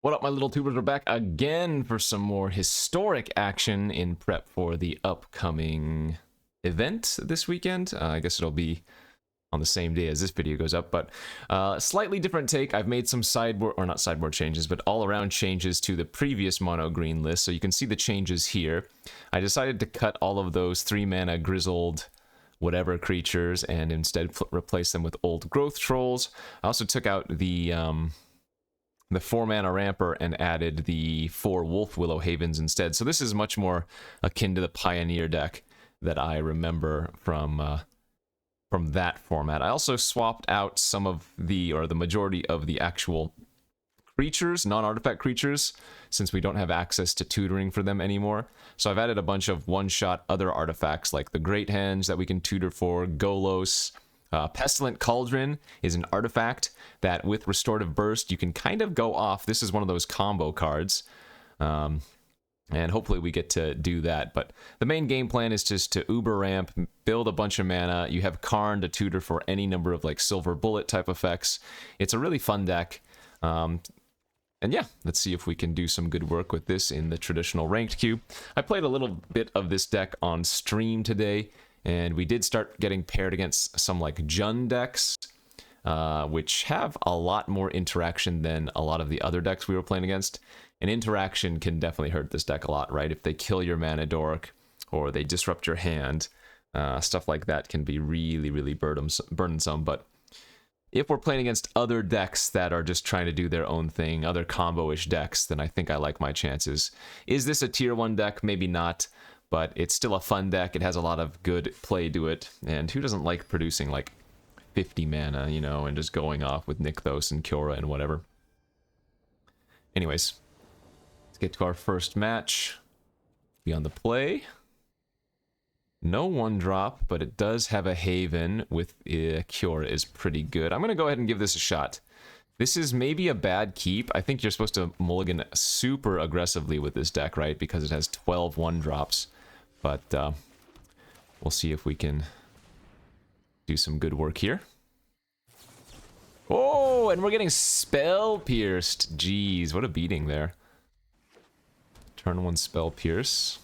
What up, my little tubers? We're back again for some more historic action in prep for the upcoming event this weekend. I guess it'll be on the same day as this video goes up, but slightly different take. I've made some sideboard, or not sideboard changes, but all-around changes to the previous mono-green list, so you can see the changes here. I decided to cut all of those 3-mana grizzled whatever creatures and instead replace them with old growth trolls. I also took out the 4-mana ramper and added the 4 Wolf Willow Havens instead. So this is much more akin to the Pioneer deck that I remember from that format. I also swapped out some of the majority of the actual creatures, non-artifact creatures, since we don't have access to tutoring for them anymore. So I've added a bunch of one-shot other artifacts like the Great Henge that we can tutor for, Golos. Pestilent Cauldron is an artifact that with Restorative Burst you can kind of go off. This is one of those combo cards, and hopefully we get to do that. But the main game plan is just to Uber ramp, build a bunch of mana. You have Karn to tutor for any number of like Silver Bullet type effects. It's a really fun deck. And yeah, let's see if we can do some good work with this in the traditional ranked queue. I played a little bit of this deck on stream today, and we did start getting paired against some like Jund decks, which have a lot more interaction than a lot of the other decks we were playing against. And interaction can definitely hurt this deck a lot, right? If they kill your mana dork or they disrupt your hand, stuff like that can be really, really burdensome. But if we're playing against other decks that are just trying to do their own thing, other combo-ish decks, then I think I like my chances. Is this a tier 1 deck? Maybe not. But it's still a fun deck. It has a lot of good play to it. And who doesn't like producing like 50 mana, you know, and just going off with Nykthos and Kiora and whatever. Anyways, let's get to our first match. Be on the play. No 1-drop, but it does have a Haven with Kiora is pretty good. I'm going to go ahead and give this a shot. This is maybe a bad keep. I think you're supposed to mulligan super aggressively with this deck, right? Because it has 12 1-drops. But we'll see if we can do some good work here. Oh, and we're getting Spell Pierced. Jeez, what a beating there. Turn 1 Spell Pierce.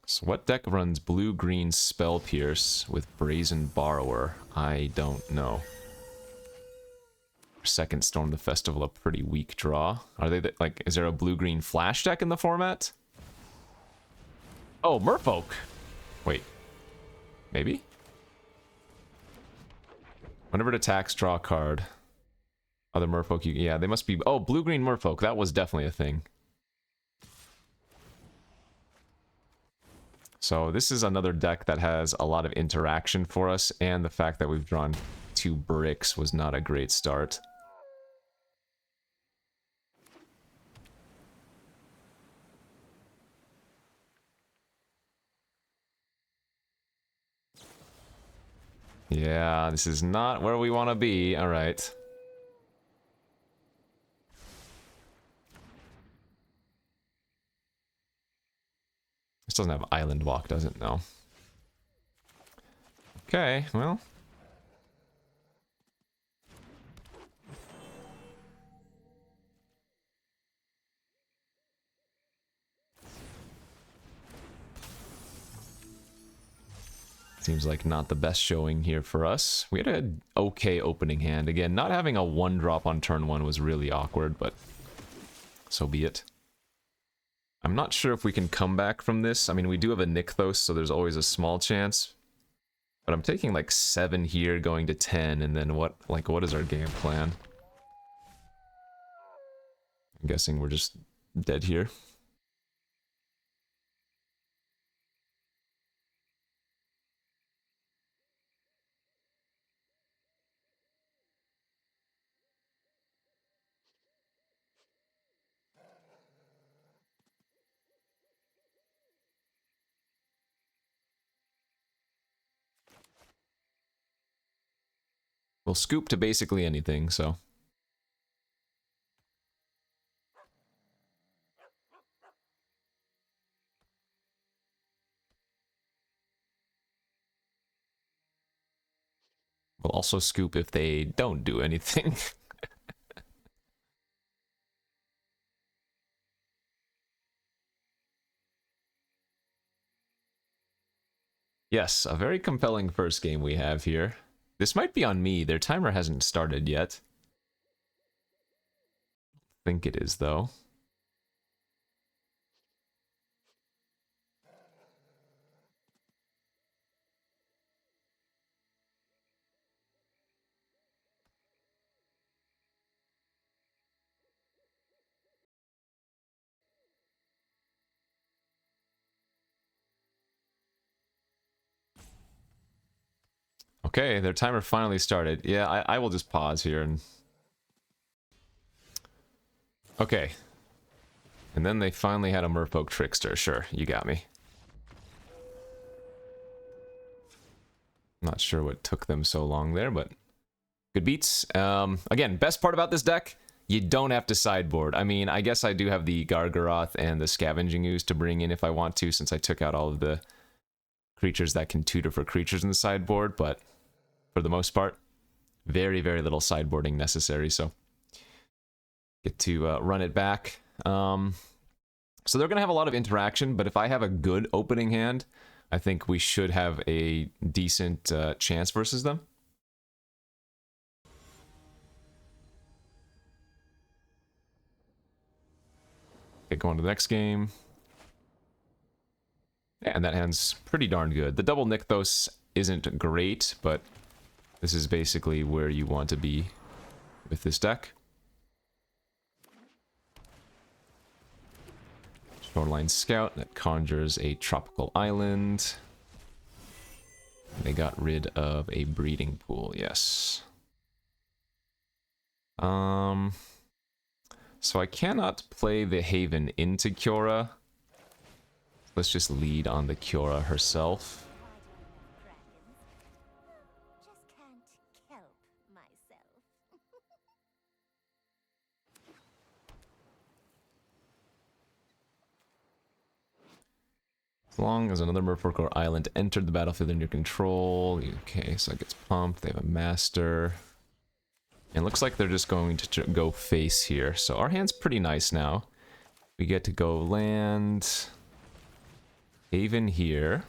So what deck runs blue-green Spell Pierce with Brazen Borrower? I don't know. Second Storm the Festival, a pretty weak draw. Are they like, is there a blue-green flash deck in the format? Oh, Merfolk. Wait. Maybe? Whenever it attacks, draw a card. Other Merfolk, yeah, they must be... Oh, blue-green Merfolk. That was definitely a thing. So this is another deck that has a lot of interaction for us, and the fact that we've drawn 2 bricks was not a great start. Yeah, this is not where we want to be. All right. This doesn't have Island Walk, does it? No. Okay, well. Seems like not the best showing here for us. We had an okay opening hand. Again, not having a 1-drop on turn 1 was really awkward, but so be it. I'm not sure if we can come back from this. I mean, we do have a Nykthos, so there's always a small chance. But I'm taking like 7 here, going to 10, and then what is our game plan? I'm guessing we're just dead here. We'll scoop to basically anything, so... We'll also scoop if they don't do anything. Yes, a very compelling first game we have here. This might be on me. Their timer hasn't started yet. I think it is, though. Okay, their timer finally started. Yeah, I will just pause here and... Okay. And then they finally had a Merfolk Trickster. Sure, you got me. Not sure what took them so long there, but... Good beats. Again, best part about this deck, you don't have to sideboard. I mean, I guess I do have the Gargaroth and the Scavenging Ooze to bring in if I want to, since I took out all of the creatures that can tutor for creatures in the sideboard, but for the most part, very, very little sideboarding necessary, so get to run it back. So they're going to have a lot of interaction, but if I have a good opening hand, I think we should have a decent chance versus them. Okay, going to the next game. Yeah, and that hand's pretty darn good. The double Nykthos isn't great, but this is basically where you want to be with this deck. Shoreline Scout, that conjures a tropical island. They got rid of a breeding pool, yes. So I cannot play the Haven into Kiora. Let's just lead on the Kiora herself. As long as another Merfolk or island entered the battlefield in your control. Okay, so it gets pumped. They have a master. And it looks like they're just going to go face here. So our hand's pretty nice now. We get to go land Haven here.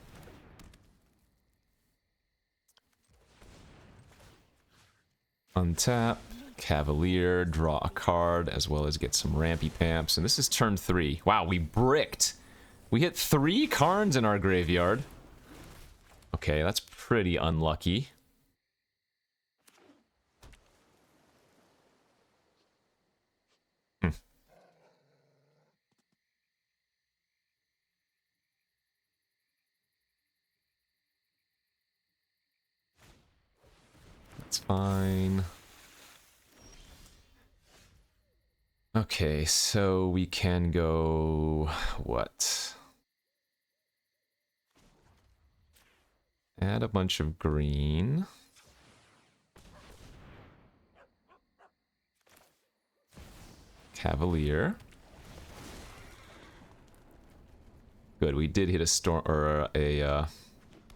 Untap, Cavalier, draw a card, as well as get some Rampy Pamps. And this is turn 3. Wow, we bricked. We hit 3 Karns in our graveyard. Okay, that's pretty unlucky. That's fine. Okay, so we can go... what? Add a bunch of green. Cavalier. Good, we did hit a storm, or a,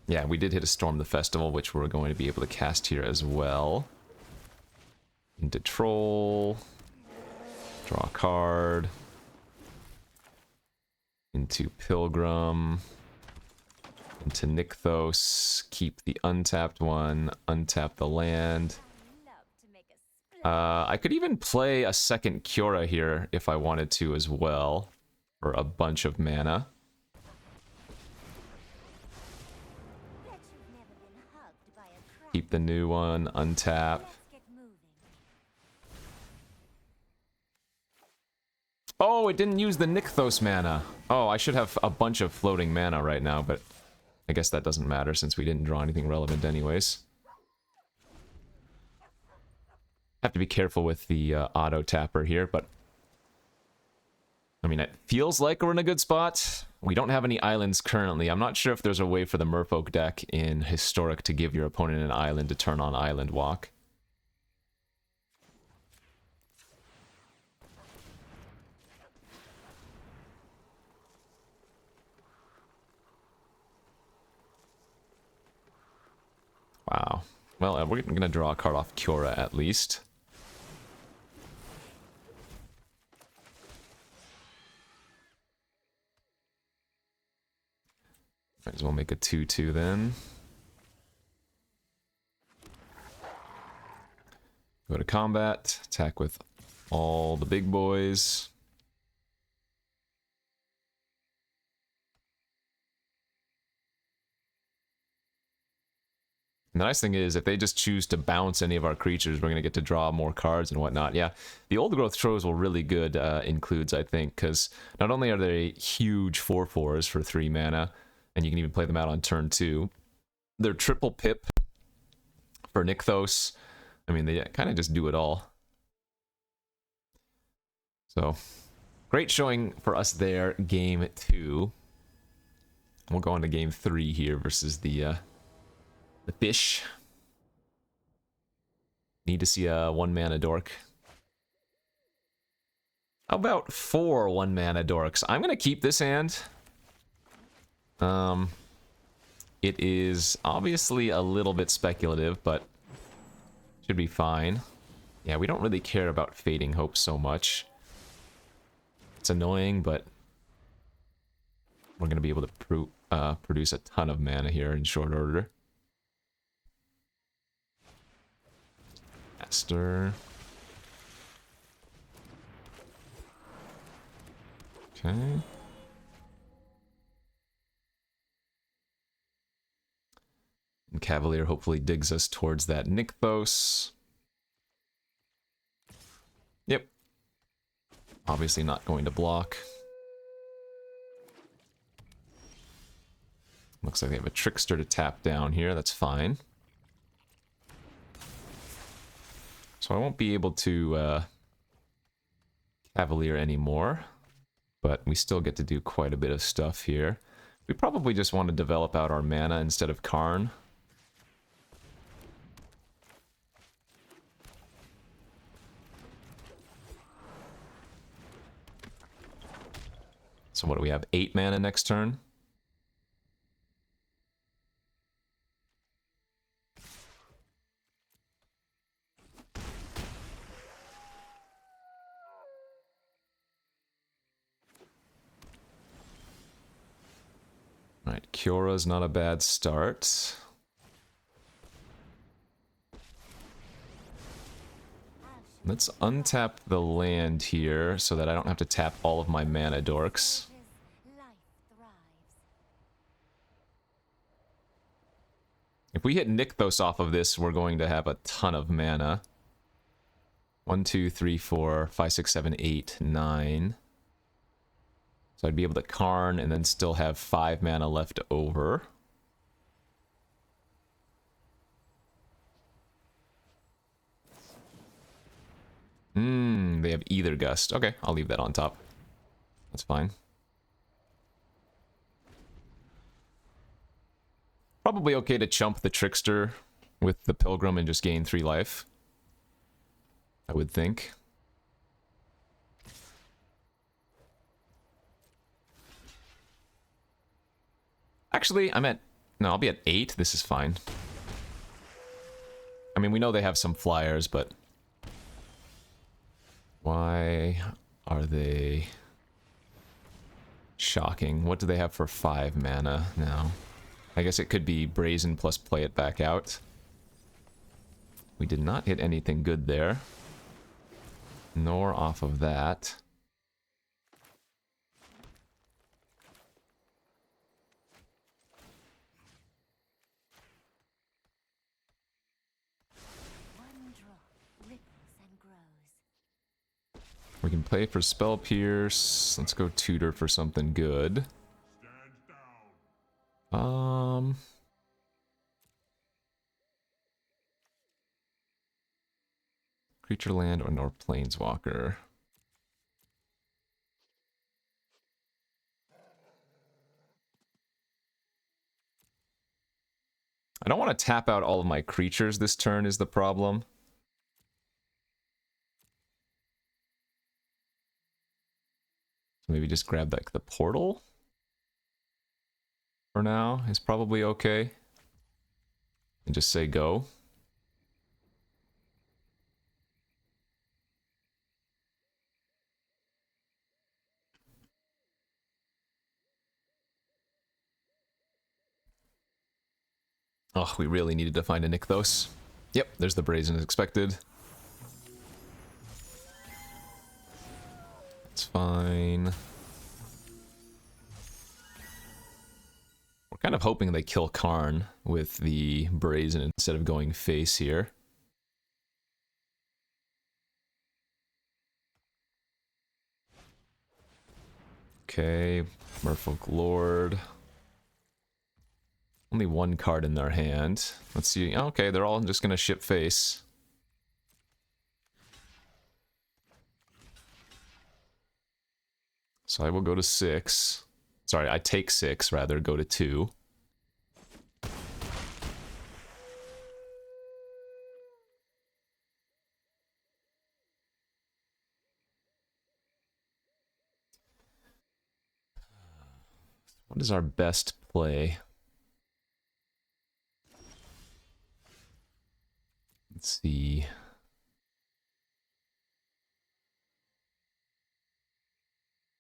yeah, we did hit a Storm the Festival, which we're going to be able to cast here as well. Into Troll. Draw a card. Into Pilgrim. Into Nykthos. Keep the untapped one. Untap the land. I could even play a second Kiora here if I wanted to as well. For a bunch of mana. Keep the new one, untap. Oh, it didn't use the Nykthos mana. Oh, I should have a bunch of floating mana right now, but I guess that doesn't matter since we didn't draw anything relevant anyways. Have to be careful with the auto tapper here, but I mean, it feels like we're in a good spot. We don't have any islands currently. I'm not sure if there's a way for the Merfolk deck in Historic to give your opponent an island to turn on Island Walk. Wow. Well, we're gonna draw a card off Kiora at least. Might as well make a 2/2 then. Go to combat, attack with all the big boys. And the nice thing is, if they just choose to bounce any of our creatures, we're going to get to draw more cards and whatnot. Yeah, the Old Growth Trolls will really good includes, I think, because not only are they huge 4/4s for 3 mana, and you can even play them out on turn 2, they're triple pip for Nykthos. I mean, they kind of just do it all. So, great showing for us there, game 2. We'll go on to game 3 here versus the fish. Need to see a 1-mana dork. How about 4 1-mana dorks? I'm gonna keep this hand. It is obviously a little bit speculative, but should be fine. Yeah, we don't really care about Fading Hope so much. It's annoying, but we're gonna be able to produce a ton of mana here in short order. Master. Okay. And Cavalier hopefully digs us towards that Nykthos. Yep. Obviously not going to block. Looks like they have a Trickster to tap down here. That's fine. So I won't be able to Cavalier anymore, but we still get to do quite a bit of stuff here. We probably just want to develop out our mana instead of Karn. So what do we have? 8 mana next turn? Alright, Kiora's not a bad start. Let's untap the land here so that I don't have to tap all of my mana dorks. If we hit Nykthos off of this, we're going to have a ton of mana. 1, 2, 3, 4, 5, 6, 7, 8, 9. So I'd be able to Karn and then still have 5 mana left over. They have Either Gust. Okay, I'll leave that on top. That's fine. Probably okay to chump the Trickster with the Pilgrim and just gain 3 life, I would think. Actually, no, I'll be at 8. This is fine. I mean, we know they have some flyers, but why are they shocking? What do they have for 5 mana now? I guess it could be Brazen plus play it back out. We did not hit anything good there. Nor off of that. We can play for Spell Pierce. Let's go Tutor for something good. Creature land or Planeswalker. I don't want to tap out all of my creatures this turn is the problem. So maybe just grab like the portal for now is probably okay. And just say go. Oh, we really needed to find a Nykthos. Yep, there's the Brazen as expected. It's fine. We're kind of hoping they kill Karn with the Brazen instead of going face here. Okay, Merfolk Lord. Only one card in their hand. Let's see. Okay, they're all just gonna ship face. So I will go to 6. Sorry, I take 6, rather, go to 2. What is our best play? Let's see.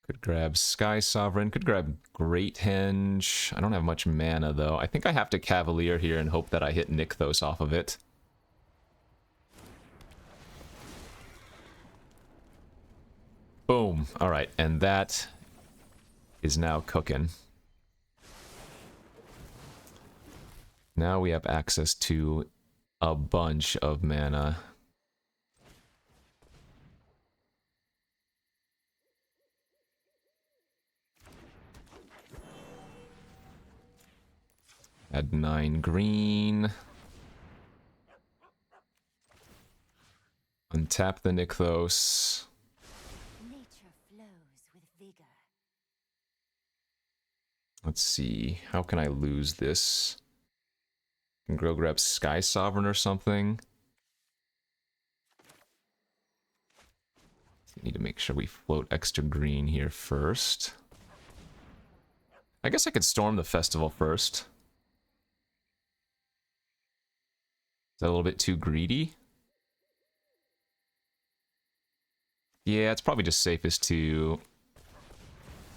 Could grab Sky Sovereign, could grab Great Henge. I don't have much mana, though. I think I have to Cavalier here and hope that I hit Nykthos off of it. Boom. Alright, and that is now cooking. Now we have access to a bunch of mana. Add 9 green. Untap the Nykthos. Nature flows with vigor. Let's see. How can I lose this? Can go grab Sky Sovereign or something. Need to make sure we float extra green here first. I guess I could storm the festival first. Is that a little bit too greedy? Yeah, it's probably just safest to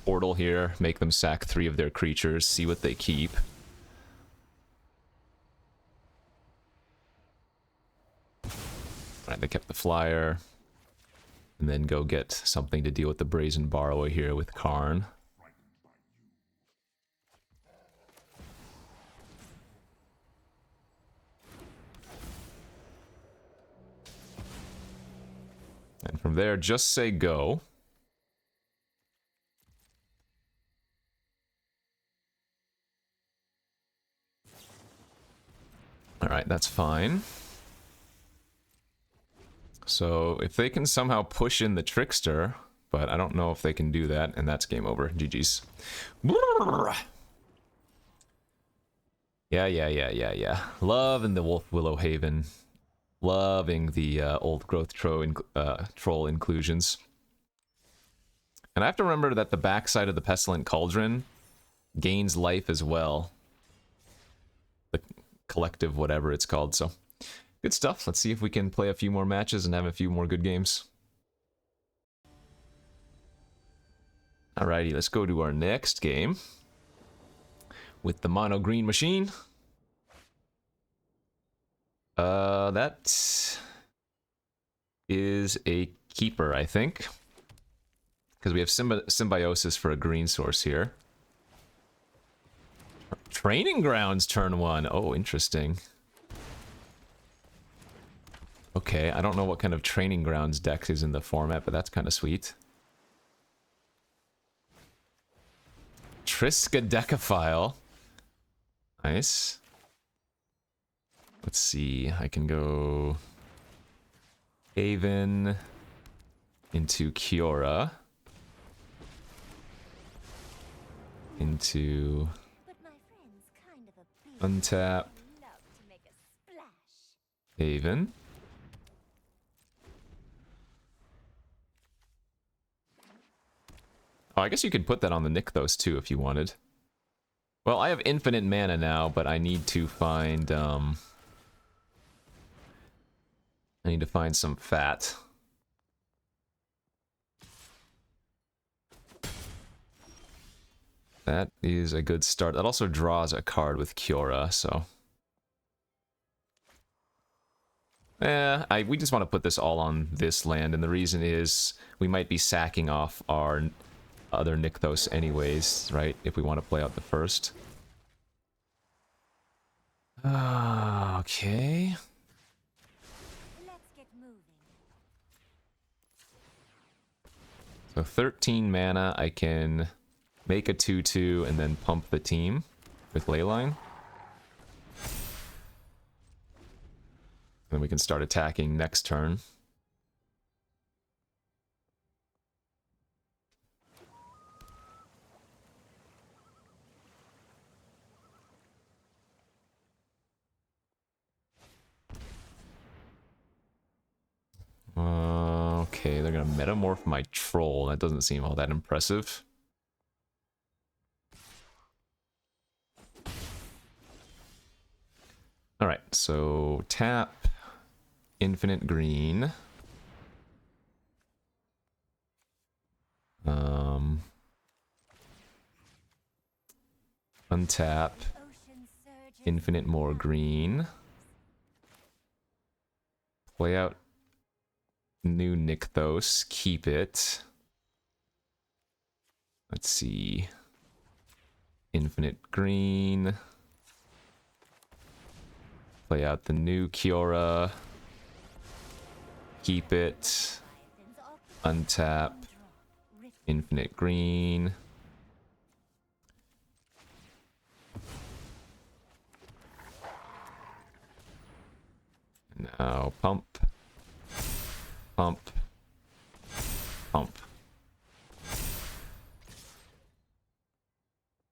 portal here, make them sack 3 of their creatures, see what they keep. Alright, they kept the flyer. And then go get something to deal with the Brazen Borrower here with Karn. And from there, just say go. Alright, that's fine. So, if they can somehow push in the Trickster, but I don't know if they can do that, and that's game over. GG's. Yeah. Loving the Wolf Willow Haven. Loving the old growth troll inclusions. And I have to remember that the backside of the Pestilent Cauldron gains life as well. The collective whatever it's called, so... Good stuff. Let's see if we can play a few more matches and have a few more good games. Alrighty, let's go to our next game. With the mono green machine. That is a keeper, I think. Because we have symbiosis for a green source here. Training Grounds turn 1. Oh, interesting. Okay, I don't know what kind of Training Grounds deck is in the format, but that's kind of sweet. Triskaidekaphile. Nice. Let's see, I can go... Haven into Kiora. Into... Untap. Haven. Oh, I guess you could put that on the Nykthos too if you wanted. Well, I have infinite mana now, but I need to find, I need to find some fat. That is a good start. That also draws a card with Kiora, so... We just want to put this all on this land, and the reason is we might be sacking off our other Nykthos anyways, right? If we want to play out the first. Okay. Let's get moving. So 13 mana, I can make a 2/2 and then pump the team with Leyline. Then we can start attacking next turn. Okay, they're gonna metamorph my troll. That doesn't seem all that impressive. Alright, so tap, infinite green. Untap, Ocean surges. infinite more green. Play out new Nykthos, keep it. Let's see. Infinite green. Play out the new Kiora. Keep it. Untap. Infinite green. Now pump. Pump. Pump.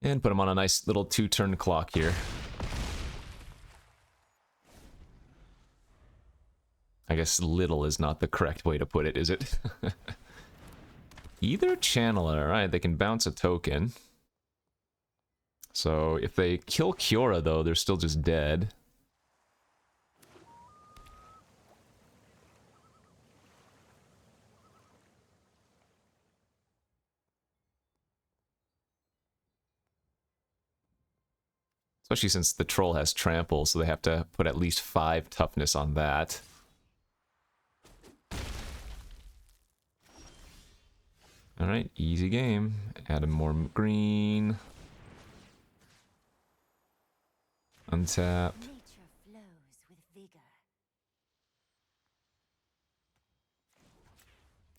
And put him on a nice little 2-turn clock here. I guess little is not the correct way to put it, is it? Either channeler, right? They can bounce a token. So if they kill Kiora, though, they're still just dead. Especially since the troll has trample, so they have to put at least 5 toughness on that. Alright, easy game. Add a more green. Untap. Nature flows with vigor.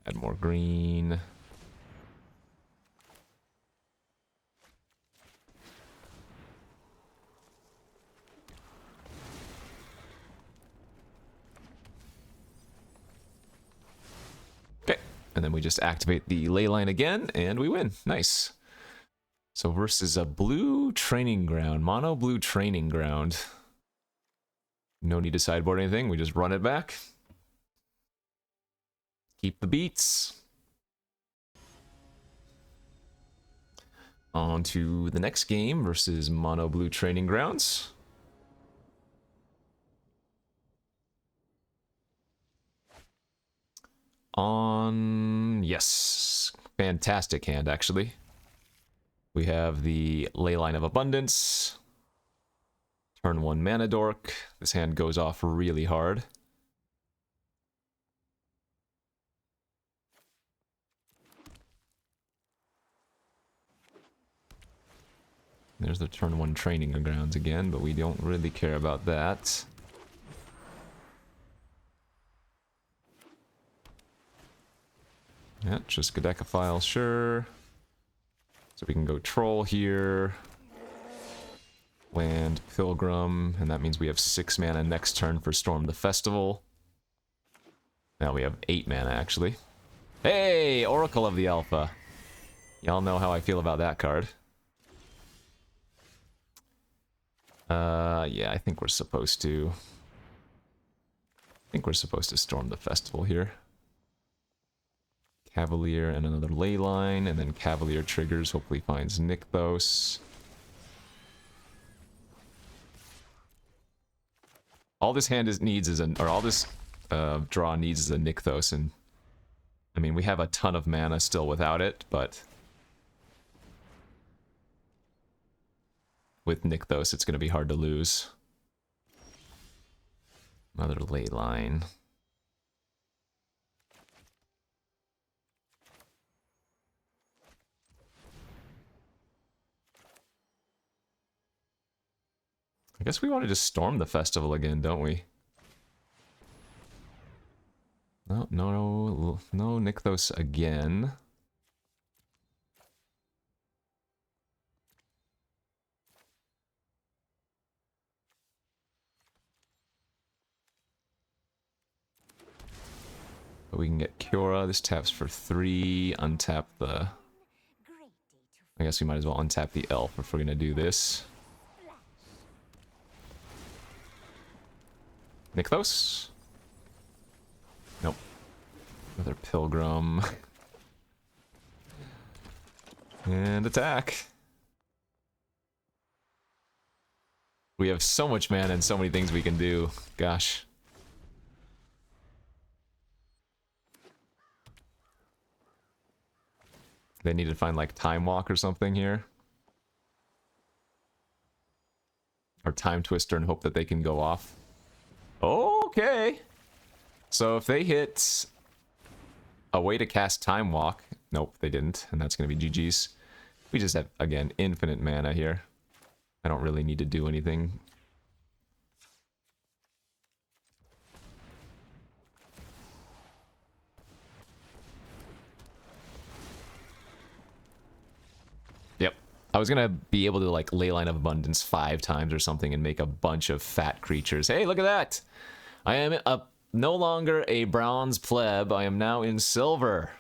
Add more green. Okay, and then we just activate the Leyline again, and we win. Nice. So versus a blue training ground, mono blue training ground. No need to sideboard anything, we just run it back. Keep the beats. On to the next game versus mono blue training grounds. Yes, fantastic hand actually. We have the Leyline of Abundance. Turn 1 mana dork. This hand goes off really hard. There's the turn 1 training grounds again, but we don't really care about that. Yeah, just Godecaphile, sure. So we can go Troll here. Land Pilgrim, and that means we have 6 mana next turn for Storm the Festival. Now we have 8 mana, actually. Hey! Oracle of the Alpha. Y'all know how I feel about that card. Yeah, I think we're supposed to... Storm the Festival here. Cavalier and another Leyline, and then Cavalier triggers, hopefully finds Nykthos. All this hand needs is all this draw needs is a Nykthos, and I mean, we have a ton of mana still without it, but with Nykthos, it's going to be hard to lose. Another ley line. I guess we want to just storm the festival again, don't we? No, Nykthos again. But we can get Kiora. This taps for 3. Untap the... I guess we might as well untap the elf if we're gonna do this. Nykthos? Nope. Another Pilgrim. And attack. We have so much mana and so many things we can do. Gosh. They need to find like Time Walk or something here. Or Time Twister and hope that they can go off. Okay. So if they hit a way to cast Time Walk. Nope, they didn't. And that's going to be GG's. We just have, again, infinite mana here. I don't really need to do anything. Yep. I was gonna be able to like Leyline of Abundance 5 times or something and make a bunch of fat creatures. Hey, look at that! I am no longer a bronze pleb. I am now in silver.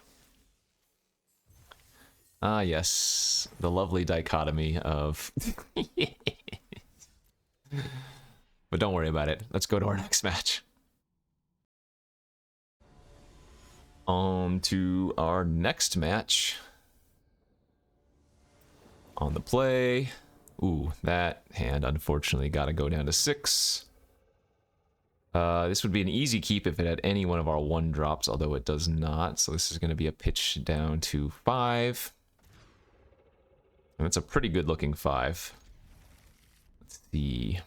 Ah, yes. The lovely dichotomy of... But don't worry about it. Let's go to our next match. On to our next match. On the play. Ooh, that hand unfortunately got to go down to 6. This would be an easy keep if it had any one of our 1-drops, although it does not. So this is going to be a pitch down to 5. And it's a pretty good looking 5. Let's see.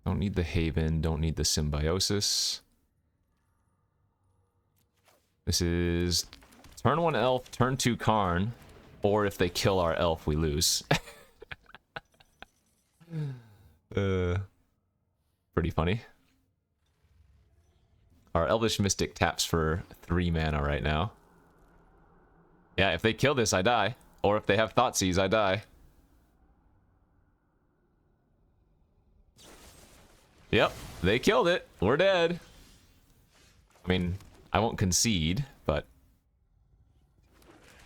Don't need the Haven, don't need the Symbiosis. This is turn 1 Elf, turn 2 Karn, or if they kill our Elf, we lose. Pretty funny. Our Elvish Mystic taps for 3 mana right now. Yeah, if they kill this, I die. Or if they have Thoughtseize, I die. Yep, they killed it. We're dead. I mean, I won't concede, but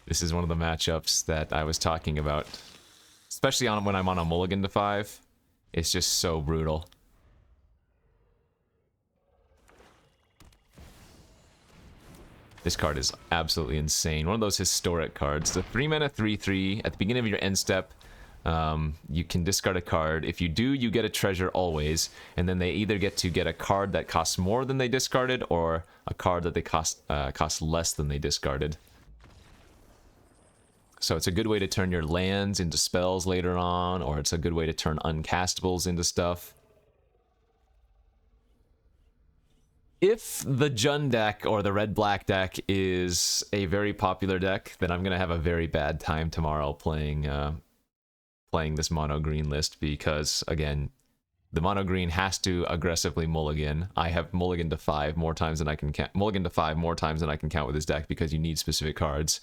this is one of the matchups that I was talking about. Especially on when I'm on a mulligan to 5. It's just so brutal. This card is absolutely insane. One of those historic cards. The 3-mana 3/3 at the beginning of your end step. You can discard a card. If you do, you get a treasure always. And then they either get to get a card that costs more than they discarded, or a card that they cost less than they discarded. So it's a good way to turn your lands into spells later on, or it's a good way to turn uncastables into stuff. If the Jund deck or the red-black deck is a very popular deck, then I'm going to have a very bad time tomorrow playing this mono-green list, because, again, the mono-green has to aggressively mulligan. I have mulligan to 5 more times than I can count. Mulligan to 5 more times than I can count with this deck, because you need specific cards.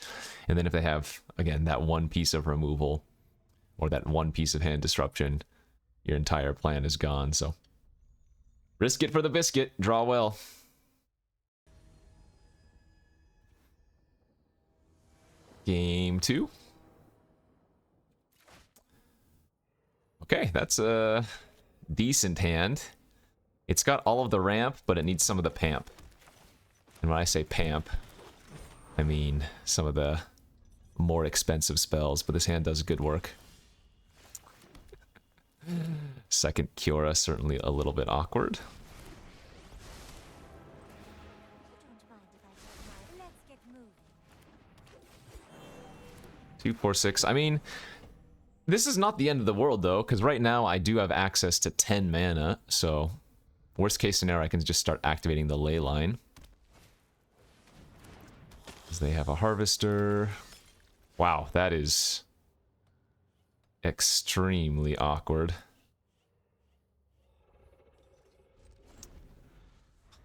And then if they have, again, that one piece of removal, or that one piece of hand disruption, your entire plan is gone, so... Risk it for the biscuit. Draw well. Game 2. Okay, that's a decent hand. It's got all of the ramp, but it needs some of the pamp. And when I say pamp, I mean some of the more expensive spells, but this hand does good work. Second Kiora, certainly a little bit awkward. Let's get moving. 2, 4, 6. I mean, this is not the end of the world, though, because right now I do have access to 10 mana, so Worst case scenario, I can just start activating the ley line. Because they have a harvester. Wow, that is extremely awkward.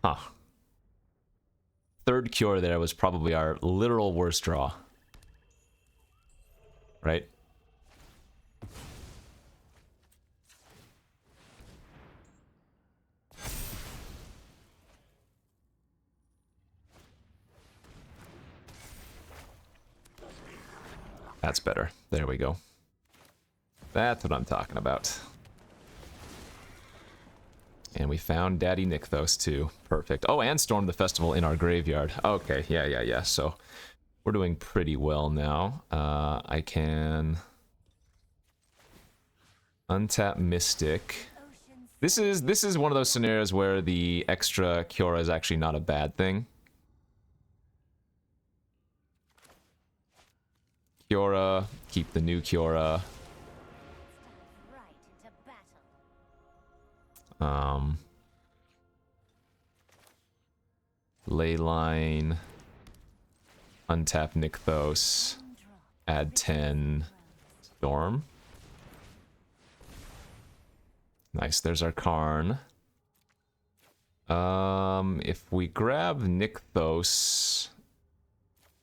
Huh. Third Kiora there was probably our literal worst draw. Right? That's better. There we go. That's what I'm talking about. And we found Daddy Nykthos too. Perfect. Oh, and stormed the festival in our graveyard. Okay, yeah. So we're doing pretty well now. I can untap Mystic. This is one of those scenarios where the extra Kiora is actually not a bad thing. Kiora, keep the new Kiora. Leyline, untap Nykthos, add 10, Storm. Nice, there's our Karn. If we grab Nykthos,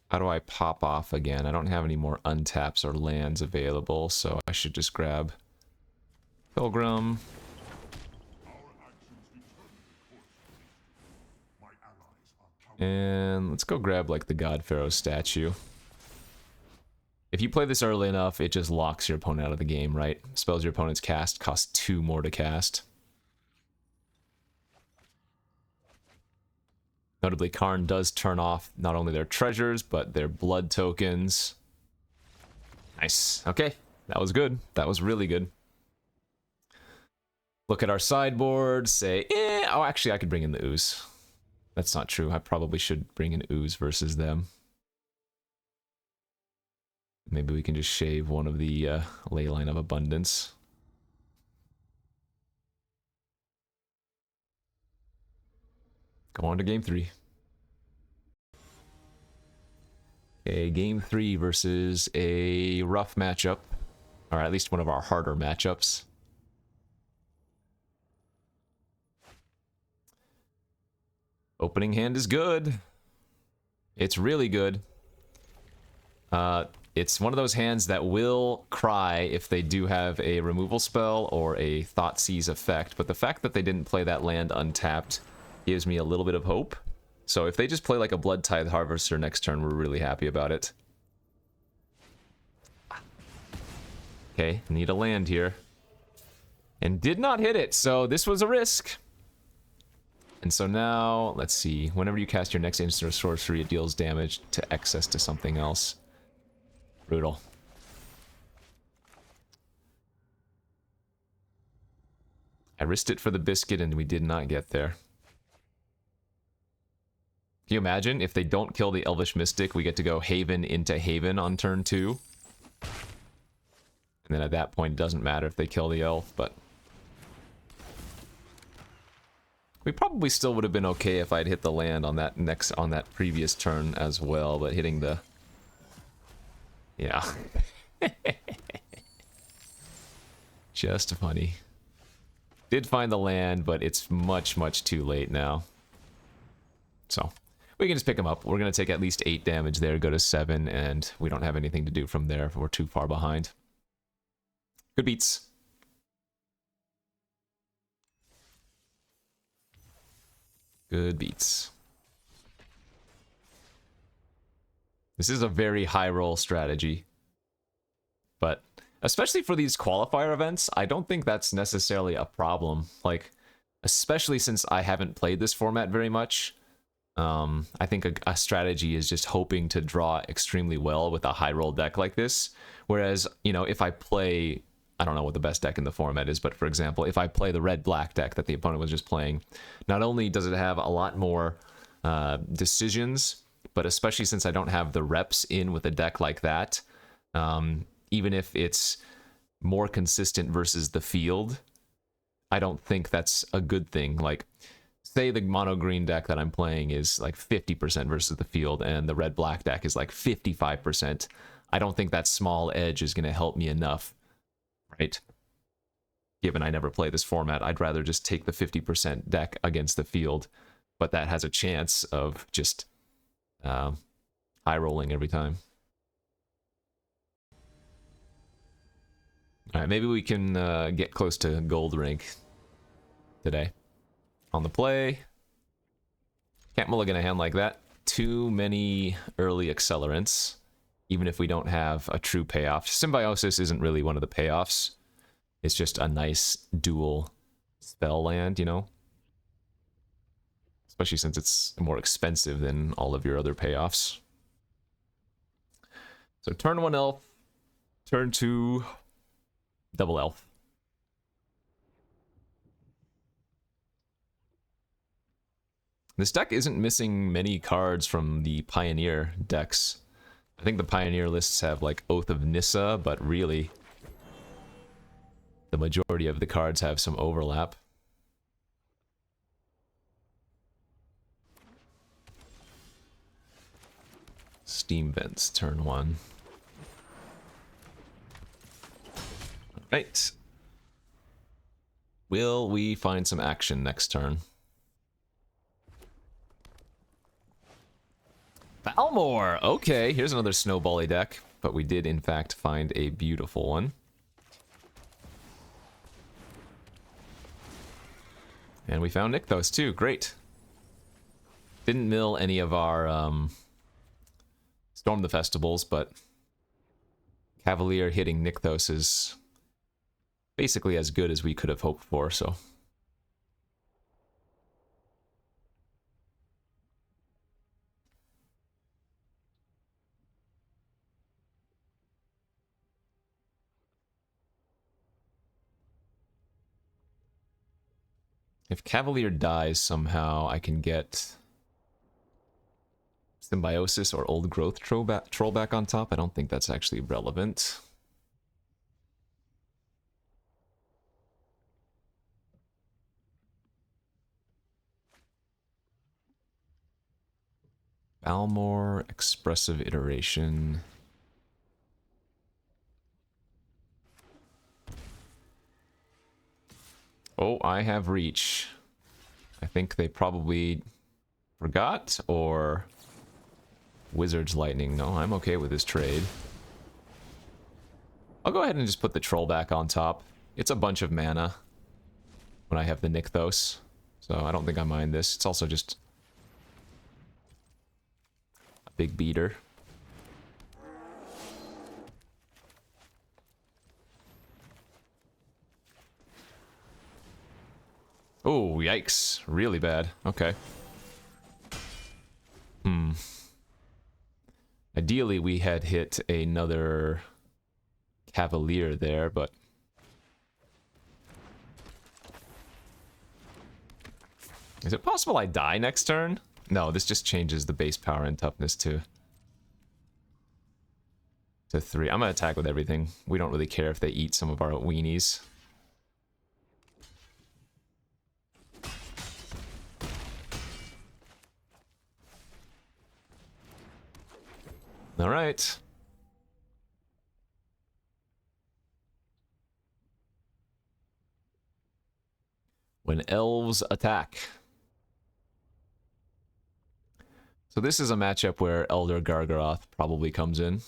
how do I pop off again? I don't have any more untaps or lands available, so I should just grab Pilgrim. And let's go grab like the God Pharaoh statue. If you play this early enough, it just locks your opponent out of the game, right? Spells your opponent's cast cost 2 more to cast. Notably, Karn does turn off not only their treasures, but their blood tokens. Nice. Okay, that was good. That was really good. Look at our sideboard, say, oh, actually, I could bring in the Ooze. That's not true. I probably should bring in Ooze versus them. Maybe we can just shave one of the Leyline of Abundance. Go on to game 3. Okay, game 3 versus a rough matchup. Or at least one of our harder matchups. Opening hand is good. It's really good. It's one of those hands that will cry if they do have a removal spell or a Thoughtseize effect, but the fact that they didn't play that land untapped gives me a little bit of hope. So if they just play like a Blood Tithe Harvester next turn, we're really happy about it. Okay, need a land here. And did not hit it, so this was a risk. And so now, let's see, whenever you cast your next instant or sorcery, it deals damage to excess to something else. Brutal. I risked it for the biscuit and we did not get there. Can you imagine if they don't kill the Elvish Mystic, we get to go Haven into Haven on turn 2? And then at that point, it doesn't matter if they kill the elf, but... We probably still would have been okay if I'd hit the land on that previous turn as well, but hitting the... Yeah. Just funny. Did find the land, but it's much, much too late now. So, we can just pick them up. We're going to take at least 8 damage there, go to 7, and we don't have anything to do from there. We're too far behind. Good beats. Good beats. This is a very high roll strategy. But especially for these qualifier events, I don't think that's necessarily a problem. Like, especially since I haven't played this format very much. I think a strategy is just hoping to draw extremely well with a high roll deck like this. Whereas, you know, if I play... I don't know what the best deck in the format is, but for example, if I play the red-black deck that the opponent was just playing, not only does it have a lot more decisions, but especially since I don't have the reps in with a deck like that, even if it's more consistent versus the field, I don't think that's a good thing. Like, say the mono green deck that I'm playing is like 50% versus the field, and the red black deck is like 55%. I don't think that small edge is going to help me enough, right? Given I never play this format, I'd rather just take the 50% deck against the field, but that has a chance of just high rolling every time. All right, maybe we can get close to gold rank today. On the play. Can't mulligan a hand like that. Too many early accelerants, even if we don't have a true payoff. Symbiosis isn't really one of the payoffs. It's just a nice dual spell land, you know? Especially since it's more expensive than all of your other payoffs. So turn 1 elf, turn 2 double elf. This deck isn't missing many cards from the Pioneer decks. I think the Pioneer lists have like Oath of Nissa, but really the majority of the cards have some overlap. Steam Vents, turn 1. Right. Will we find some action next turn? Balmor! Okay, here's another snowbally deck, but we did in fact find a beautiful one. And we found Nykthos too, great. Didn't mill any of our Storm the Festivals, but Cavalier hitting Nykthos is basically as good as we could have hoped for, so... If Cavalier dies somehow, I can get Symbiosis or Old Growth troll back on top. I don't think that's actually relevant. Balmor, Expressive Iteration. Oh, I have Reach. I think they probably forgot, or Wizard's Lightning. No, I'm okay with this trade. I'll go ahead and just put the troll back on top. It's a bunch of mana when I have the Nykthos, so I don't think I mind this. It's also just a big beater. Oh, yikes. Really bad. Okay. Ideally, we had hit another Cavalier there, but... Is it possible I die next turn? No, this just changes the base power and toughness to 3. I'm gonna attack with everything. We don't really care if they eat some of our weenies. Alright. When elves attack. So this is a matchup where Elder Gargaroth probably comes in.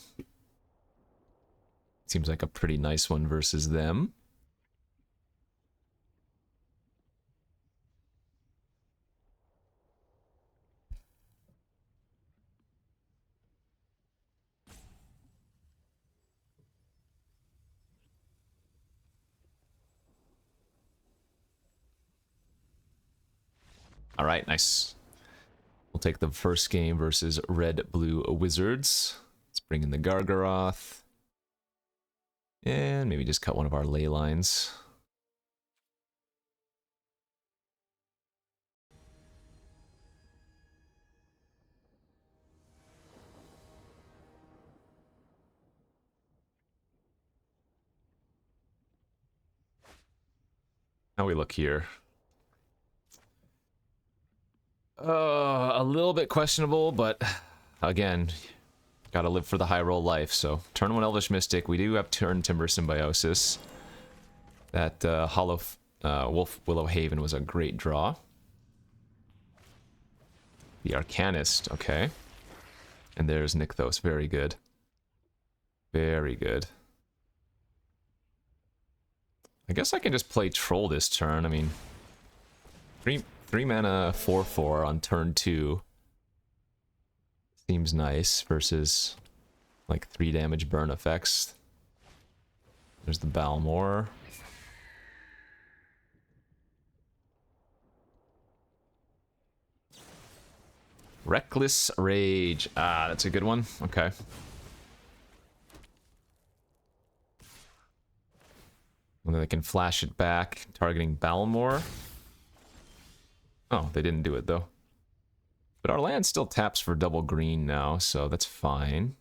Seems like a pretty nice one versus them. All right, nice. We'll take the first game versus Red-Blue Wizards. Let's bring in the Gargaroth. And maybe just cut one of our ley lines. How we look here? A little bit questionable, but again, gotta live for the high roll life. So turn 1 Elvish Mystic. We do have turn Timber Symbiosis. That Hollow Wolf Willow Haven was a great draw. The Arcanist, okay. And there's Nykthos, very good. Very good. I guess I can just play Troll this turn. I mean, three mana 4/4 on turn 2 seems nice versus like 3 damage burn effects. There's the Balmor. Reckless Rage. Ah, that's a good one. Okay. And then they can flash it back, targeting Balmor. Oh, they didn't do it though. But our land still taps for double green now, so that's fine.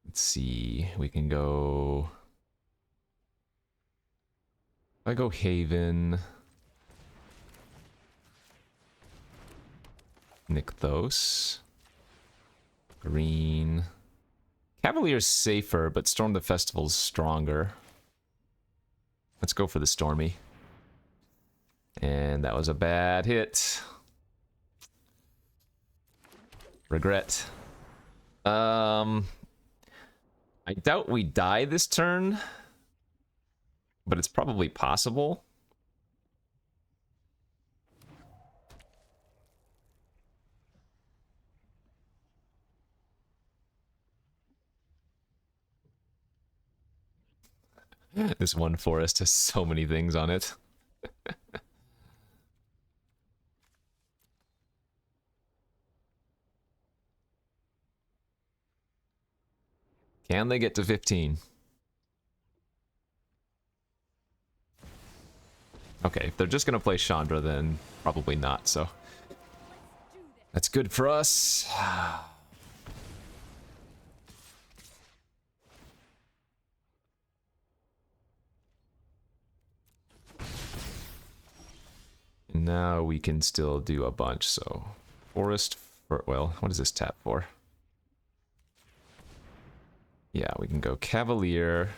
Let's see. We can go... If I go Haven... Nykthos. Green. Cavalier's safer, but Storm the Festival's stronger. Let's go for the Stormy. And that was a bad hit. Regret. I doubt we die this turn, but it's probably possible. This one forest has so many things on it. Can they get to 15? Okay, if they're just gonna play Chandra, then probably not, so... That's good for us. And now we can still do a bunch, so... Forest... well, what is this tap for? Yeah, we can go Cavalier.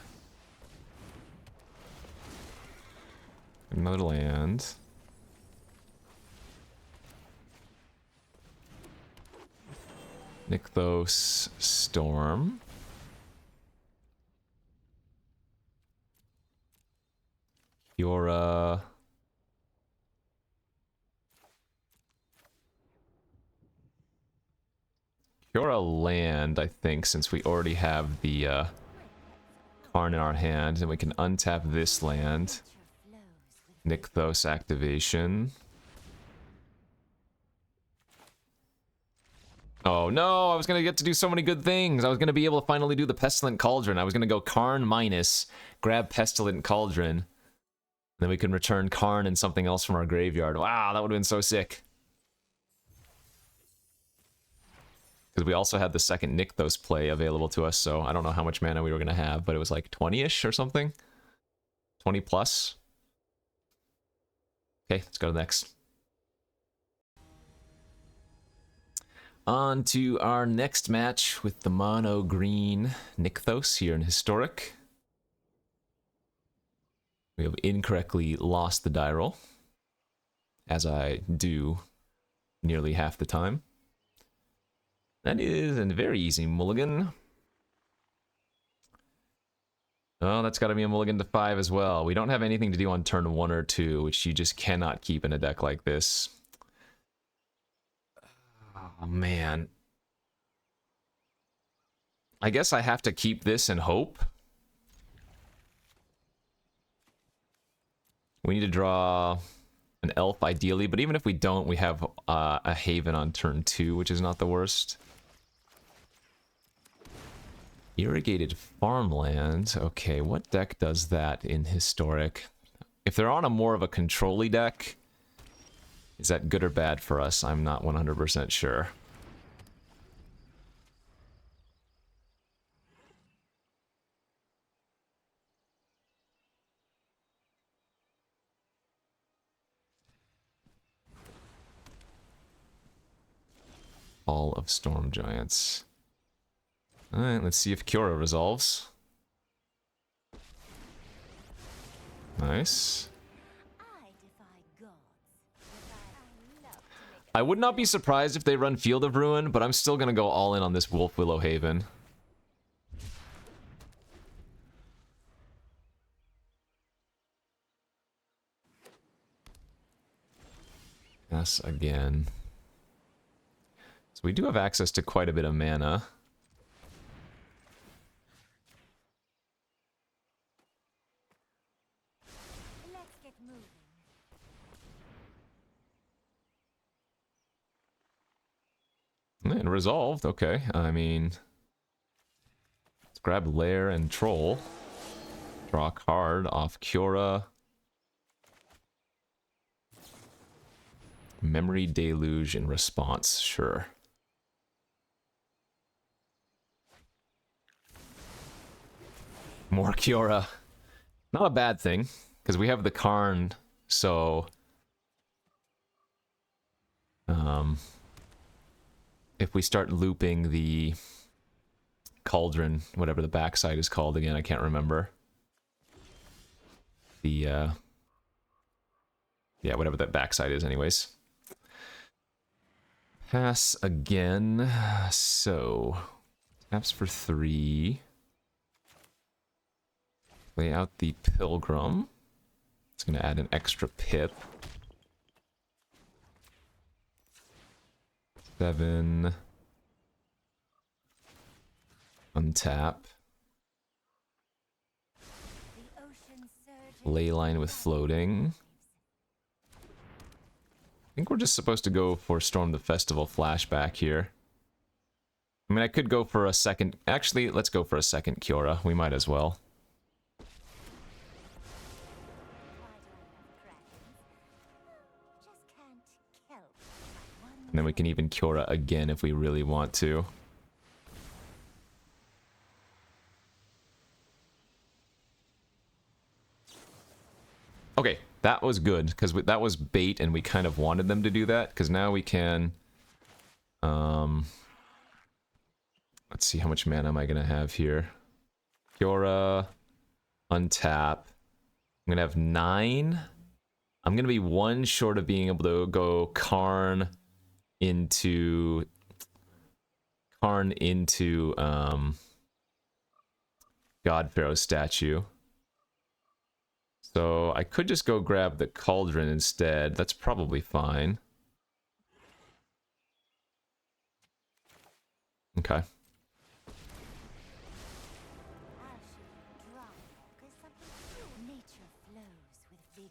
Another land. Nykthos, Storm. Kiora. Kiora land, I think, since we already have the Karn in our hand, and we can untap this land. Nykthos activation. Oh no, I was gonna get to do so many good things. I was gonna be able to finally do the Pestilent Cauldron. I was gonna go Karn minus, grab Pestilent Cauldron, then we can return Karn and something else from our graveyard. Wow, that would have been so sick. Because we also had the second Nykthos play available to us, so I don't know how much mana we were gonna have, but it was like 20-ish or something? 20 plus? Okay, let's go to the next. On to our next match with the mono green Nykthos here in Historic. We have incorrectly lost the die roll, as I do nearly half the time. That is a very easy mulligan. Oh, that's got to be a mulligan to 5 as well. We don't have anything to do on turn 1 or 2, which you just cannot keep in a deck like this. Oh, man. I guess I have to keep this and hope. We need to draw an elf ideally, but even if we don't, we have a Haven on turn 2, which is not the worst. Irrigated farmland. Okay, what deck does that in Historic? If they're on a more of a control-y deck, is that good or bad for us? I'm not 100% sure. Hall of Storm Giants. Alright, let's see if Kiora resolves. Nice. I defy gods. I love to make I would not be surprised if they run Field of Ruin, but I'm still gonna go all in on this Wolf Willow Haven. Yes, again. So we do have access to quite a bit of mana. Let's get moving. And resolved, okay. I mean, let's grab Lair and Troll. Draw a card off Kiora. Memory Deluge in response, sure. More Kiora. Not a bad thing, because we have the Karn, so... if we start looping the Cauldron, whatever the backside is called again, I can't remember. The, yeah, whatever that backside is anyways. Pass again, so... taps for 3. Play out the Pilgrim. It's going to add an extra pip. 7. Untap. The ocean surges. Leyline with floating. I think we're just supposed to go for Storm the Festival flashback here. I mean, I could go for a second... Actually, let's go for a second Kiora. We might as well. Just can't help but And then we can even Kiora again if we really want to. Okay, that was good, because that was bait and we kind of wanted them to do that, because now we can... let's see, how much mana am I going to have here? Kiora, untap. I'm going to have 9. I'm going to be 1 short of being able to go Karn into... God Pharaoh's statue. So I could just go grab the Cauldron instead. That's probably fine. Okay. nature flows with vigor.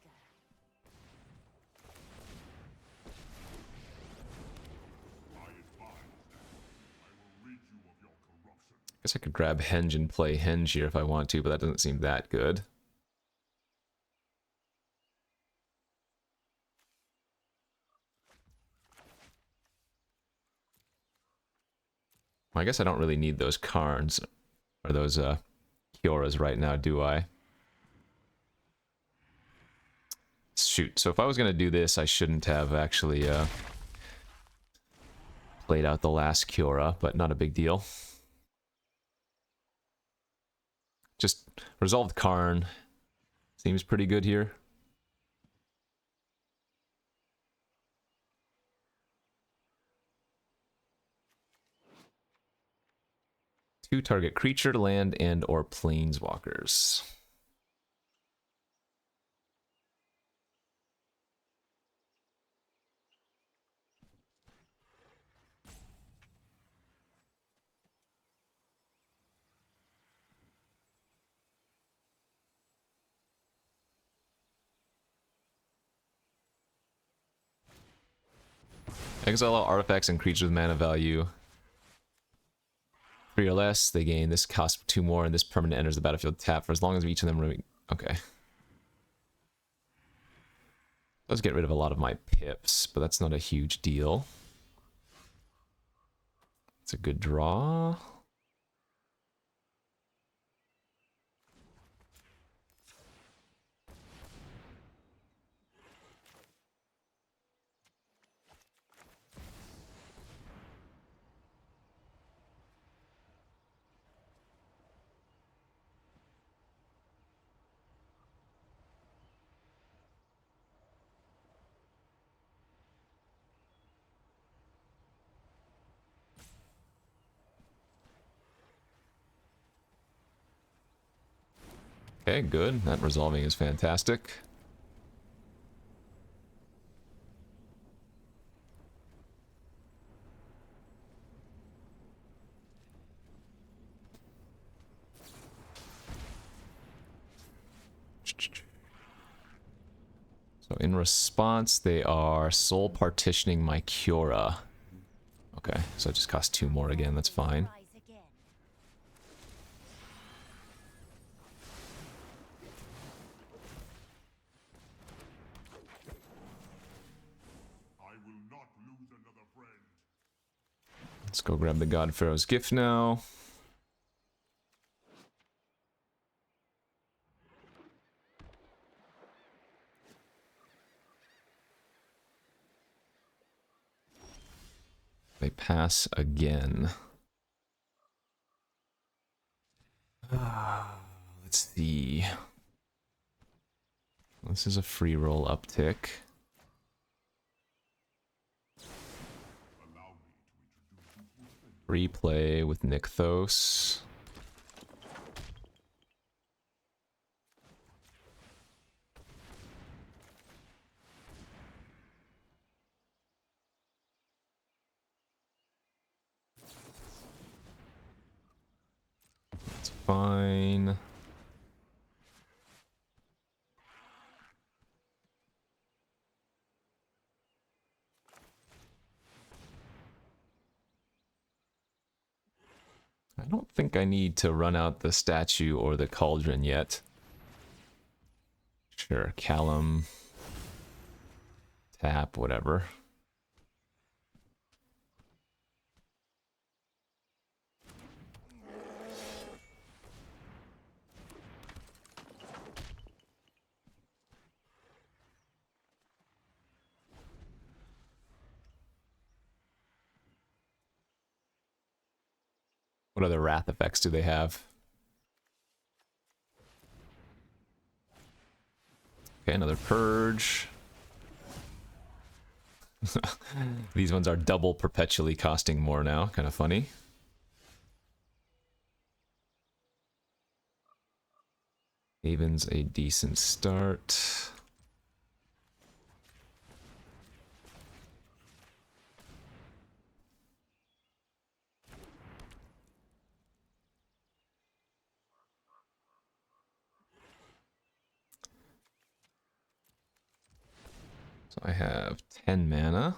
Guess I could grab Henge and play Henge here if I want to, but that doesn't seem that good. Well, I guess I don't really need those Karns, or those Kioras right now, do I? Shoot, so if I was going to do this, I shouldn't have actually played out the last Kiora, but not a big deal. Just resolved Karn. Seems pretty good here. Two target creature, land, and or planeswalkers. Exile all artifacts and creatures with mana value 3 or less. They gain this, cost 2 more, and this permanent enters the battlefield tapped for as long as each of them remain. Okay. Does get rid of a lot of my pips, but that's not a huge deal. It's a good draw. Okay, good. That resolving is fantastic. So in response, they are soul partitioning my Kiora. Okay, so it just costs 2 more again, that's fine. Rise again. I will not lose another friend. Let's go grab the God Pharaoh's gift now. They pass again. Let's see. This is a free roll uptick. Allow me to introduce you to a friend. Free play with Nykthos. That's fine. I don't think I need to run out the statue or the cauldron yet. Sure, Callum. Tap, whatever. What other wrath effects do they have? Okay, another purge. These ones are double perpetually costing more now. Kind of funny. Haven's a decent start. So I have 10 mana.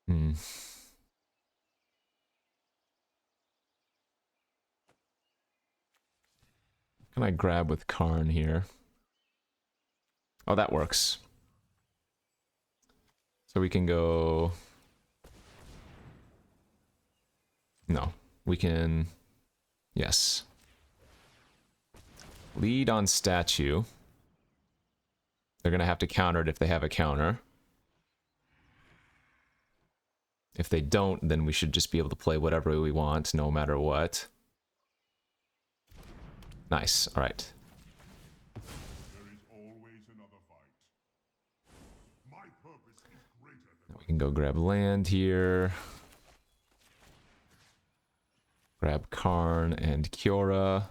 Hmm. What can I grab with Karn here? Oh, that works. So we can go... No. We can... Yes. Lead on statue. They're going to have to counter it if they have a counter. If they don't, then we should just be able to play whatever we want, no matter what. Nice. All right. There is always another fight. My purpose is greater than We can go grab land here. Grab Karn and Kiora.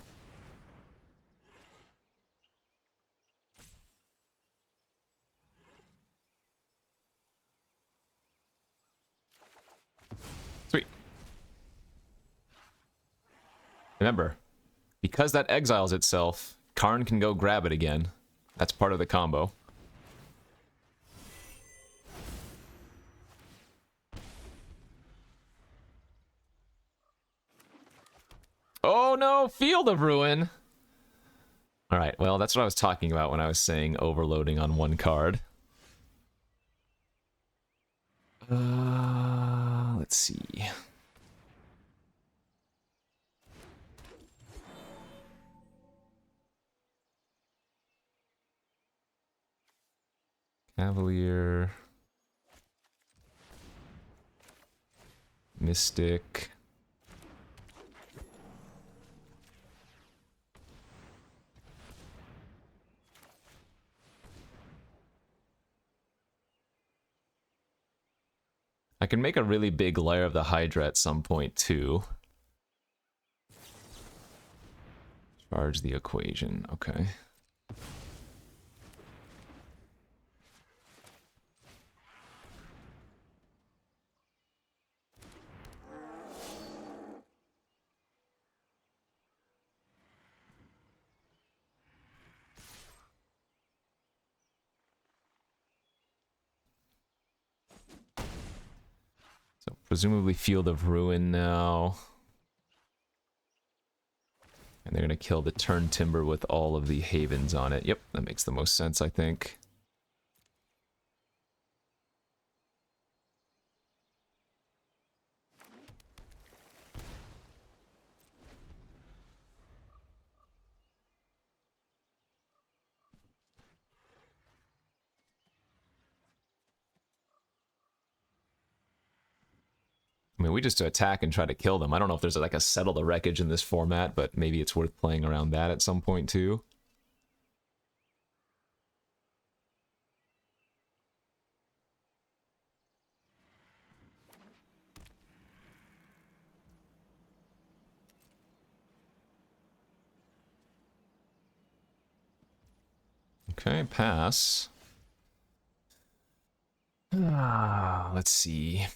Sweet. Remember, because that exiles itself, Karn can go grab it again. That's part of the combo. Oh no, Field of Ruin! Alright, well, that's what I was talking about when I was saying overloading on one card. Let's see. Cavalier. Mystic. I can make a really big layer of the Hydra at some point too. Charge the equation, okay. So presumably Field of Ruin now. And they're going to kill the Turn Timber with all of the Havens on it. Yep, that makes the most sense, I think. I mean, we just attack and try to kill them. I don't know if there's like a settle the wreckage in this format, but maybe it's worth playing around that at some point too. Okay, pass. Let's see.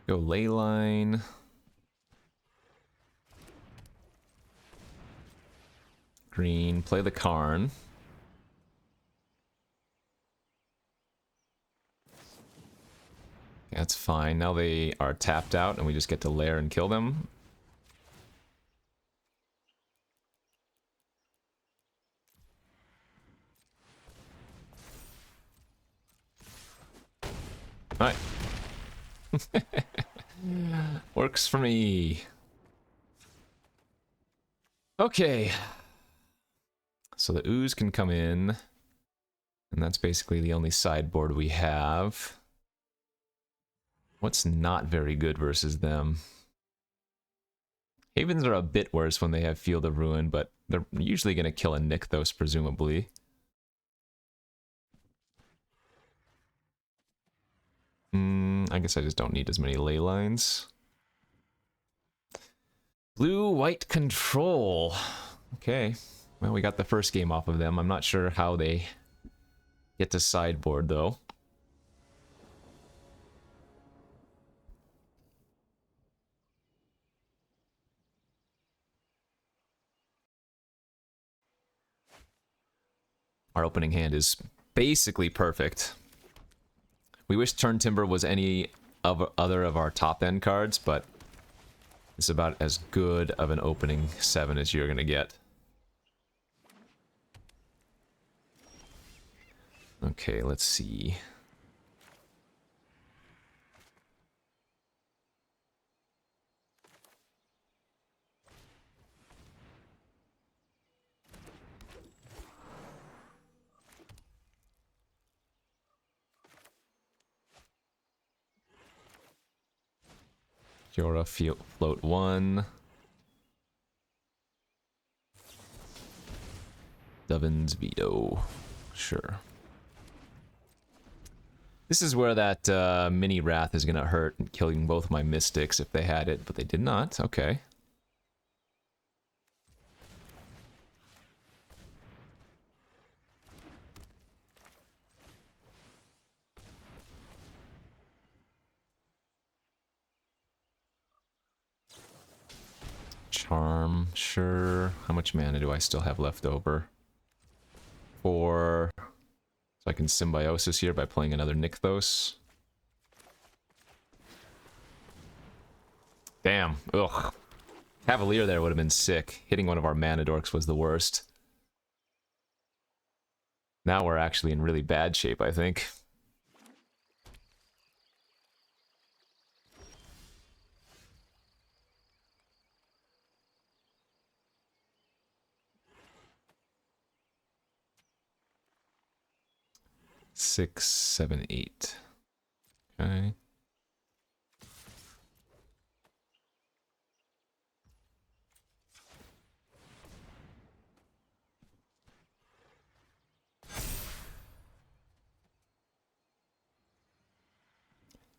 Go Leyline. Green, play the Karn. That's fine. Now they are tapped out and we just get to lair and kill them. Alright. Works for me. Okay. So the ooze can come in. And that's basically the only sideboard we have. What's not very good versus them? Havens are a bit worse when they have Field of Ruin, but they're usually going to kill a Nykthos, presumably. I guess I just don't need as many ley lines. Blue-white control. Okay. Well, we got the first game off of them. I'm not sure how they get to sideboard, though. Our opening hand is basically perfect. We wish Turn Timber was any other of our top end cards, but it's about as good of an opening 7 as you're gonna get. Okay, let's see. Kiora, float 1. Dovin's Veto. Sure. This is where that mini Wrath is going to hurt, killing both my Mystics if they had it, but they did not. Okay. Charm, sure. How much mana do I still have left over? 4. So I can Symbiosis here by playing another Nykthos. Damn. Ugh. Cavalier there would have been sick. Hitting one of our mana dorks was the worst. Now we're actually in really bad shape, I think. 6, 7, 8. Okay.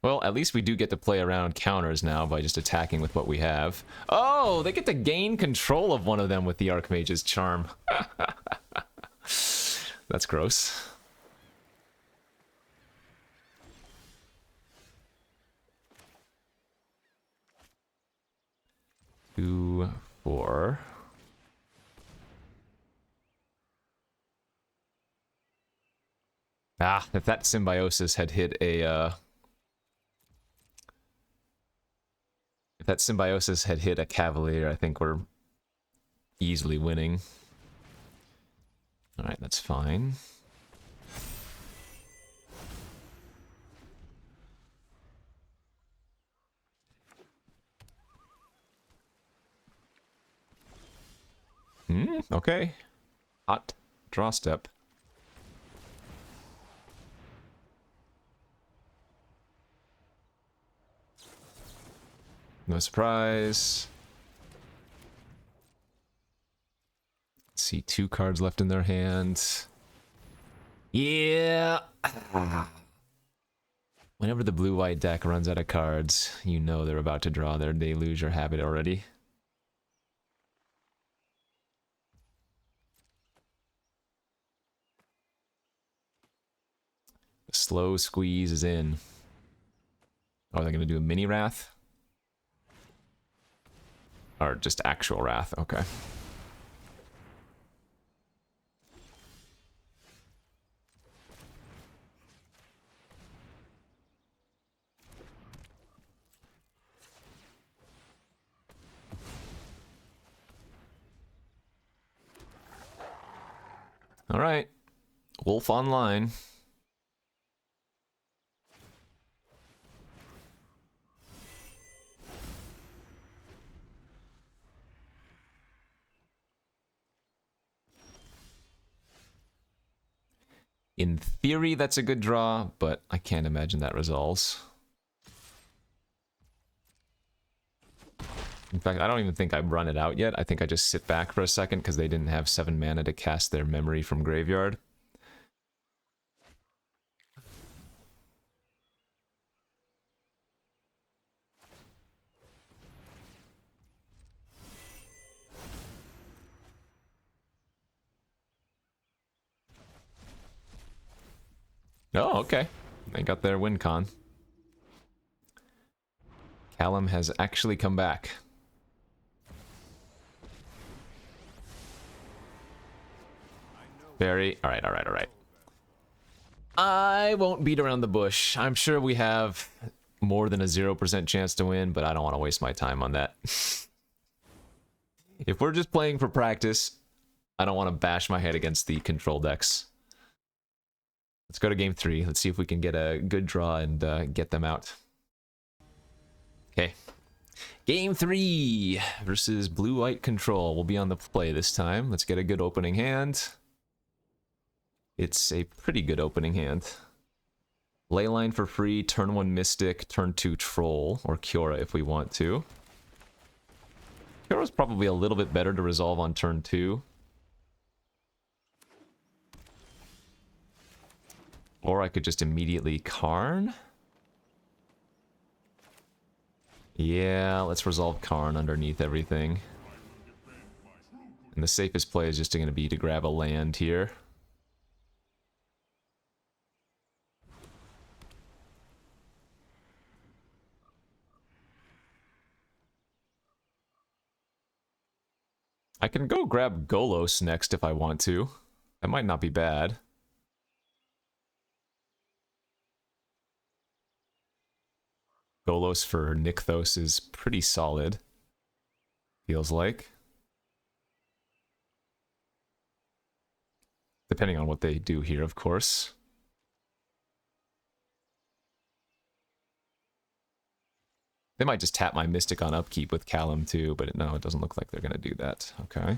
Well, at least we do get to play around counters now by just attacking with what we have. Oh, they get to gain control of one of them with the Archmage's Charm. That's gross. Two, 4. Ah, if that Symbiosis had hit a, if that Symbiosis had hit a Cavalier, I think we're easily winning. Alright, that's fine. Okay. Hot draw step. No surprise. Let's see, 2 cards left in their hand. Yeah. Whenever the blue-white deck runs out of cards, you know they're about to draw their deluge or habit already. The slow squeeze is in. Oh, are they going to do a mini Wrath? Or just actual Wrath? Okay. All right. Wolf online. In theory, that's a good draw, but I can't imagine that resolves. In fact, I don't even think I've run it out yet. I think I just sit back for a second because they didn't have 7 mana to cast their memory from graveyard. Oh, okay. They got their win con. Callum has actually come back. Very... Alright, alright, alright. I won't beat around the bush. I'm sure we have more than a 0% chance to win, but I don't want to waste my time on that. If we're just playing for practice, I don't want to bash my head against the control decks. Let's go to game 3. Let's see if we can get a good draw and get them out. Okay. Game 3 versus blue-white control. We'll be on the play this time. Let's get a good opening hand. It's a pretty good opening hand. Leyline for free, turn 1 Mystic, turn 2 Troll, or Kiora if we want to. Kiora's probably a little bit better to resolve on turn 2. Or I could just immediately Karn. Yeah, let's resolve Karn underneath everything. And the safest play is just going to be to grab a land here. I can go grab Golos next if I want to. That might not be bad. Golos for Nykthos is pretty solid. Feels like. Depending on what they do here, of course. They might just tap my Mystic on upkeep with Callum too, but no, it doesn't look like they're going to do that. Okay. I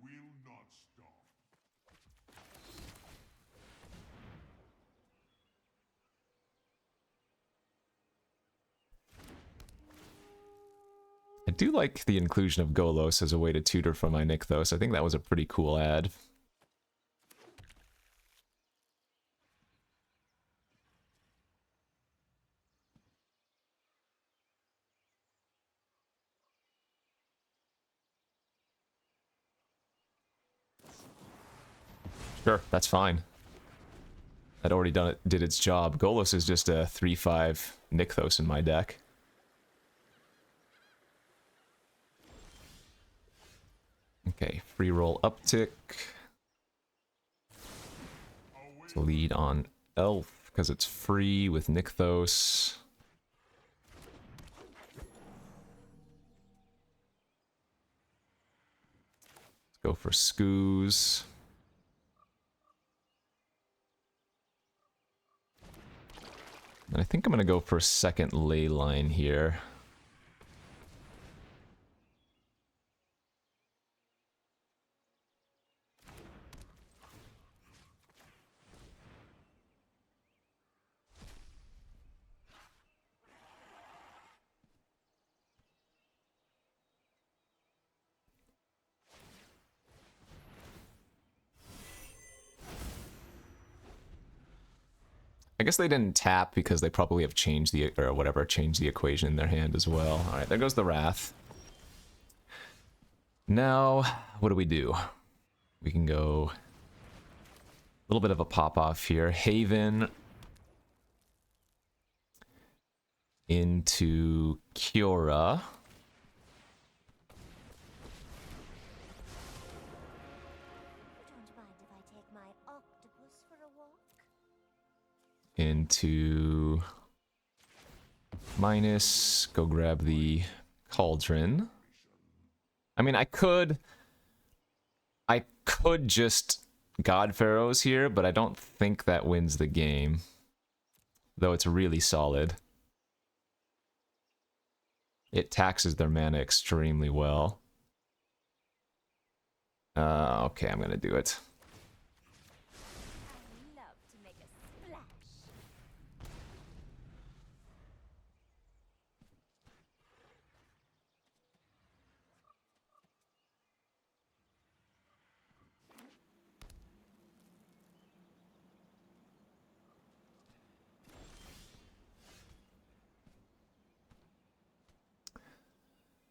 will not stop. do like the inclusion of Golos as a way to tutor for my Nykthos. I think that was a pretty cool ad. Sure, that's fine. I'd already did its job. Golos is just a 3/5 Nykthos in my deck. Okay, free roll uptick. Let's lead on Elf because it's free with Nykthos. Let's go for Skoos. And I think I'm going to go for a second ley line here. I guess they didn't tap because they probably have changed the, or whatever, changed the equation in their hand as well. Alright, there goes the Wrath. Now, what do? We can go a little bit of a pop-off here. Haven into Kiora. Don't mind if I take my octopus for a walk? Into minus, go grab the Cauldron. I mean, I could just God Pharaohs here, but I don't think that wins the game. Though it's really solid. It taxes their mana extremely well. Okay, I'm gonna do it. I love to make a splash.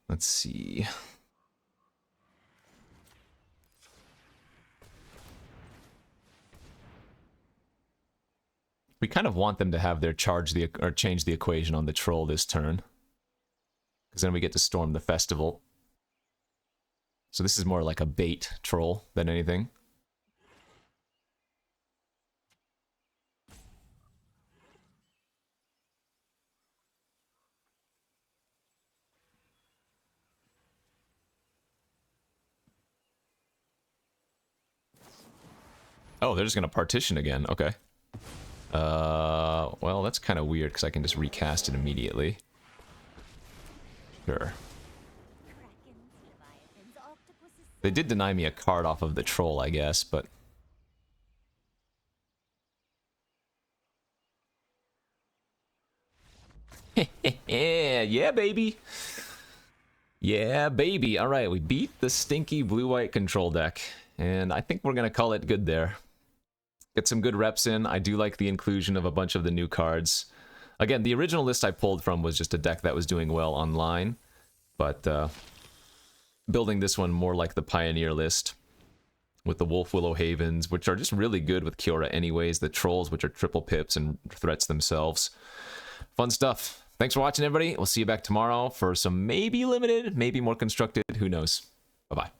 Let's see. We kind of want them to have their change the equation on the troll this turn. Because then we get to storm the festival. So this is more like a bait troll than anything. Oh, they're just gonna partition again. Okay. Well, that's kind of weird because I can just recast it immediately. Sure. Krakens, leviathans, octopuses. They did deny me a card off of the troll, I guess, but... yeah, baby! Yeah, baby! Alright, we beat the stinky blue-white control deck. And I think we're gonna call it good there. Get some good reps in. I do like the inclusion of a bunch of the new cards. Again, the original list I pulled from was just a deck that was doing well online. But building this one more like the Pioneer list. With the Wolf Willow Havens, which are just really good with Kiora anyways. The Trolls, which are triple pips and threats themselves. Fun stuff. Thanks for watching, everybody. We'll see you back tomorrow for some maybe limited, maybe more constructed. Who knows? Bye-bye.